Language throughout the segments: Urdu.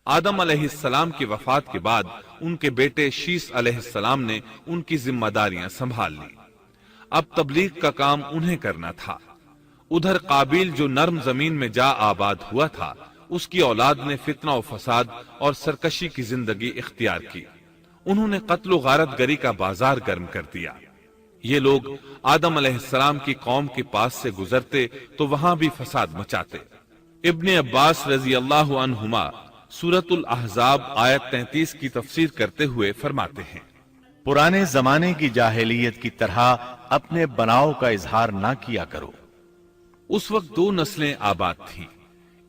آدم علیہ السلام کی وفات کے بعد ان کے بیٹے شیس علیہ السلام نے ان کی ذمہ داریاں سنبھال لی۔ اب تبلیغ کا کام انہیں کرنا تھا۔ ادھر قابیل جو نرم زمین میں جا آباد ہوا تھا، اس کی اولاد نے فتنہ و فساد اور سرکشی کی زندگی اختیار کی۔ انہوں نے قتل و غارت گری کا بازار گرم کر دیا۔ یہ لوگ آدم علیہ السلام کی قوم کے پاس سے گزرتے تو وہاں بھی فساد مچاتے۔ ابن عباس رضی اللہ عنہما سورۃ الاحزاب آیت 33 کی تفسیر کرتے ہوئے فرماتے ہیں، پرانے زمانے کی جاہلیت کی طرح اپنے بناؤ کا اظہار نہ کیا کرو۔ اس وقت دو نسلیں آباد تھیں،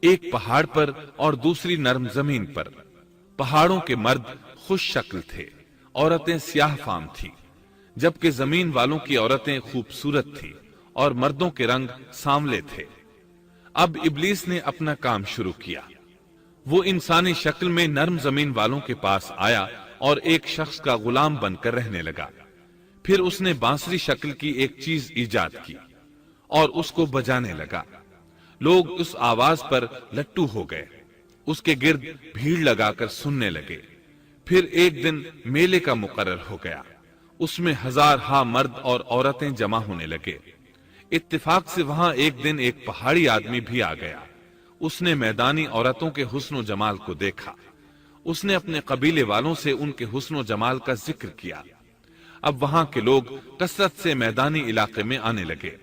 ایک پہاڑ پر اور دوسری نرم زمین پر۔ پہاڑوں کے مرد خوش شکل تھے، عورتیں سیاہ فام تھیں، جبکہ زمین والوں کی عورتیں خوبصورت تھیں اور مردوں کے رنگ سانولے تھے۔ اب ابلیس نے اپنا کام شروع کیا۔ وہ انسانی شکل میں نرم زمین والوں کے پاس آیا اور ایک شخص کا غلام بن کر رہنے لگا۔ پھر اس نے بانسری شکل کی ایک چیز ایجاد کی اور اس کو بجانے لگا۔ لوگ اس آواز پر لٹو ہو گئے، اس کے گرد بھیڑ لگا کر سننے لگے۔ پھر ایک دن میلے کا مقرر ہو گیا، اس میں ہزارہا مرد اور عورتیں جمع ہونے لگے۔ اتفاق سے وہاں ایک دن ایک پہاڑی آدمی بھی آ گیا۔ اس نے میدانی عورتوں کے حسن و جمال کو دیکھا۔ اس نے اپنے قبیلے والوں سے ان کے حسن و جمال کا ذکر کیا۔ اب وہاں کے لوگ کثرت سے میدانی علاقے میں آنے لگے۔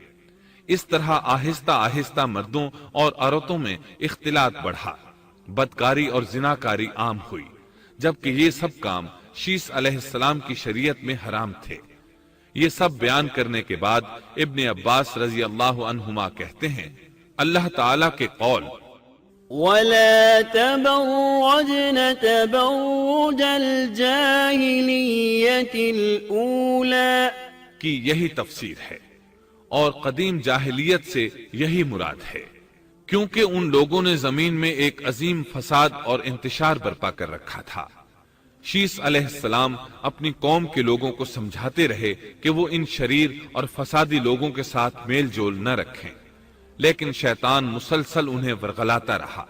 اس طرح آہستہ آہستہ مردوں اور عورتوں میں اختلاط بڑھا، بدکاری اور زناکاری عام ہوئی، جبکہ یہ سب کام شیس علیہ السلام کی شریعت میں حرام تھے۔ یہ سب بیان کرنے کے بعد ابن عباس رضی اللہ عنہما کہتے ہیں، اللہ تعالیٰ کے قول وَلَا تَبَرَّجْنَ تَبَرُّجَ الْجَاهِلِيَّةِ الْأُولَى کی یہی تفسیر ہے، اور قدیم جاہلیت سے یہی مراد ہے، کیونکہ ان لوگوں نے زمین میں ایک عظیم فساد اور انتشار برپا کر رکھا تھا۔ شیس علیہ السلام اپنی قوم کے لوگوں کو سمجھاتے رہے کہ وہ ان شریر اور فسادی لوگوں کے ساتھ میل جول نہ رکھیں، لیکن شیطان مسلسل انہیں ورغلاتا رہا،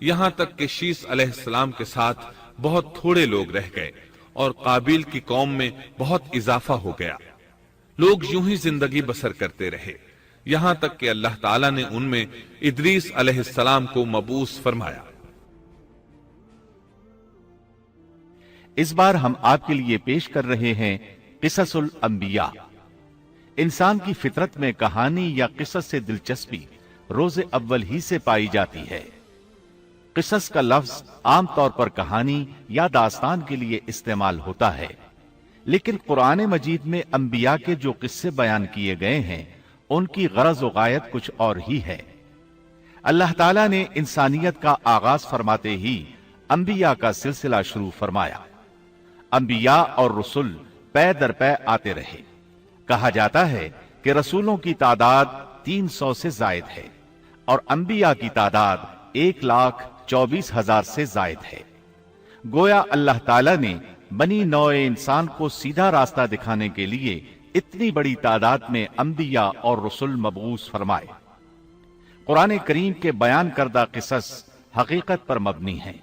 یہاں تک کہ شیس علیہ السلام کے ساتھ بہت تھوڑے لوگ رہ گئے اور قابیل کی قوم میں بہت اضافہ ہو گیا۔ لوگ یوں ہی زندگی بسر کرتے رہے، یہاں تک کہ اللہ تعالیٰ نے ان میں ادریس علیہ السلام کو مبعوث فرمایا۔ اس بار ہم آپ کے لیے پیش کر رہے ہیں قصص الانبیاء۔ انسان کی فطرت میں کہانی یا قصص سے دلچسپی روز اول ہی سے پائی جاتی ہے۔ قصص کا لفظ عام طور پر کہانی یا داستان کے لیے استعمال ہوتا ہے، لیکن قرآن مجید میں انبیاء کے جو قصے بیان کیے گئے ہیں ان کی غرض و غایت کچھ اور ہی ہے۔ اللہ تعالیٰ نے انسانیت کا آغاز فرماتے ہی انبیاء کا سلسلہ شروع فرمایا۔ انبیاء اور رسول پے در پے آتے رہے۔ کہا جاتا ہے کہ رسولوں کی تعداد 300 سے زائد ہے اور انبیاء کی تعداد 1,24,000 سے زائد ہے۔ گویا اللہ تعالیٰ نے بنی نوع انسان کو سیدھا راستہ دکھانے کے لیے اتنی بڑی تعداد میں انبیاء اور رسول مبعوث فرمائے۔ قرآن کریم کے بیان کردہ قصص حقیقت پر مبنی ہیں،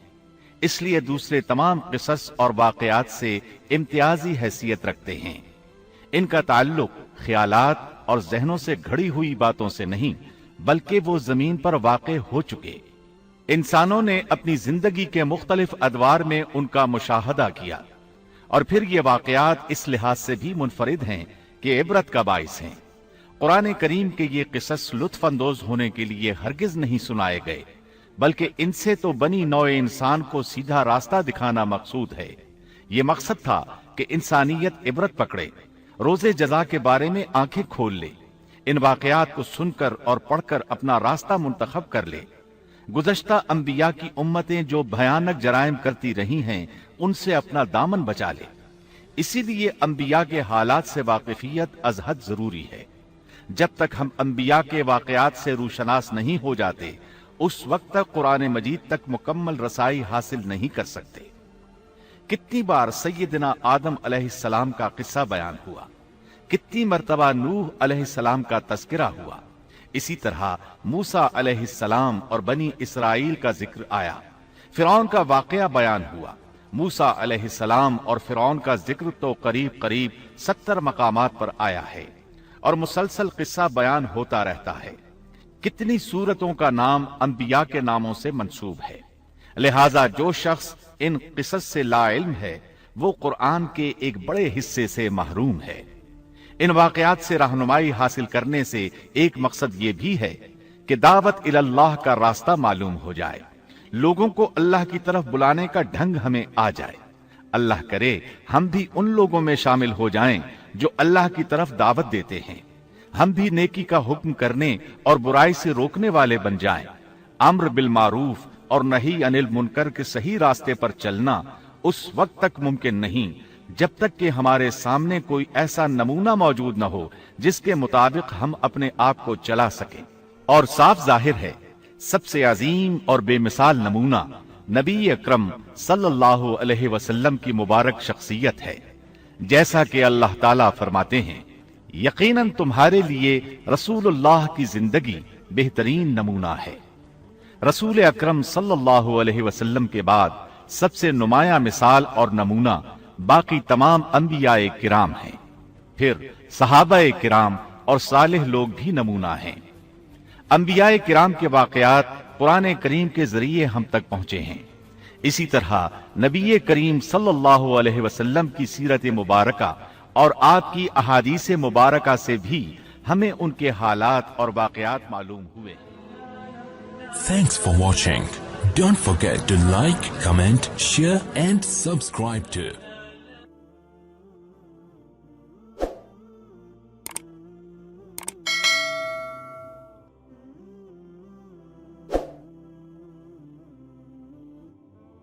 اس لیے دوسرے تمام قصص اور واقعات سے امتیازی حیثیت رکھتے ہیں۔ ان کا تعلق خیالات اور ذہنوں سے گھڑی ہوئی باتوں سے نہیں، بلکہ وہ زمین پر واقع ہو چکے۔ انسانوں نے اپنی زندگی کے مختلف ادوار میں ان کا مشاہدہ کیا، اور پھر یہ واقعات اس لحاظ سے بھی منفرد ہیں کہ عبرت کا باعث ہیں۔ قرآن کریم کے یہ قصص لطف اندوز ہونے کے لیے ہرگز نہیں سنائے گئے، بلکہ ان سے تو بنی نوع انسان کو سیدھا راستہ دکھانا مقصود ہے۔ یہ مقصد تھا کہ انسانیت عبرت پکڑے، روز جزا کے بارے میں آنکھیں کھول لے، ان واقعات کو سن کر اور پڑھ کر اپنا راستہ منتخب کر لے۔ گزشتہ انبیاء کی امتیں جو بھیانک جرائم کرتی رہی ہیں ان سے اپنا دامن بچا لے۔ اسی لیے انبیاء کے حالات سے واقفیت از حد ضروری ہے۔ جب تک ہم انبیاء کے واقعات سے روشناس نہیں ہو جاتے اس وقت تک قرآن مجید تک مکمل رسائی حاصل نہیں کر سکتے۔ کتنی بار سیدنا آدم علیہ السلام کا قصہ بیان ہوا، کتنی مرتبہ نوح علیہ السلام کا تذکرہ ہوا، اسی طرح موسیٰ علیہ السلام اور بنی اسرائیل کا ذکر آیا، فرعون کا واقعہ بیان ہوا۔ موسیٰ علیہ السلام اور فرعون کا ذکر تو قریب قریب 70 مقامات پر آیا ہے اور مسلسل قصہ بیان ہوتا رہتا ہے۔ کتنی سورتوں کا نام انبیاء کے ناموں سے منسوب ہے، لہذا جو شخص ان قصص سے لا علم ہے وہ قرآن کے ایک بڑے حصے سے محروم ہے۔ ان واقعات سے رہنمائی حاصل کرنے سے ایک مقصد یہ بھی ہے کہ دعوت اللہ کا راستہ معلوم ہو جائے، لوگوں کو اللہ کی طرف بلانے کا ڈھنگ ہمیں آ جائے۔ اللہ کرے ہم بھی ان لوگوں میں شامل ہو جائیں جو اللہ کی طرف دعوت دیتے ہیں، ہم بھی نیکی کا حکم کرنے اور برائی سے روکنے والے بن جائیں۔ امر بالمعروف اور نہی عن المنکر کے صحیح راستے پر چلنا اس وقت تک ممکن نہیں جب تک کہ ہمارے سامنے کوئی ایسا نمونہ موجود نہ ہو جس کے مطابق ہم اپنے آپ کو چلا سکیں۔ اور صاف ظاہر ہے سب سے عظیم اور بے مثال نمونہ نبی اکرم صلی اللہ علیہ وسلم کی مبارک شخصیت ہے، جیسا کہ اللہ تعالیٰ فرماتے ہیں، یقیناً تمہارے لیے رسول اللہ کی زندگی بہترین نمونہ ہے۔ رسول اکرم صلی اللہ علیہ وسلم کے بعد سب سے نمایاں مثال اور نمونہ باقی تمام انبیاء کرام ہیں، پھر صحابہ کرام اور صالح لوگ بھی نمونہ ہیں۔ انبیاء کرام کے واقعات قرآن کریم کے ذریعے ہم تک پہنچے ہیں، اسی طرح نبی کریم صلی اللہ علیہ وسلم کی سیرت مبارکہ اور آپ کی احادیث مبارکہ سے بھی ہمیں ان کے حالات اور واقعات معلوم ہوئے۔ Thanks for watching. Don't forget to like, comment, share and subscribe to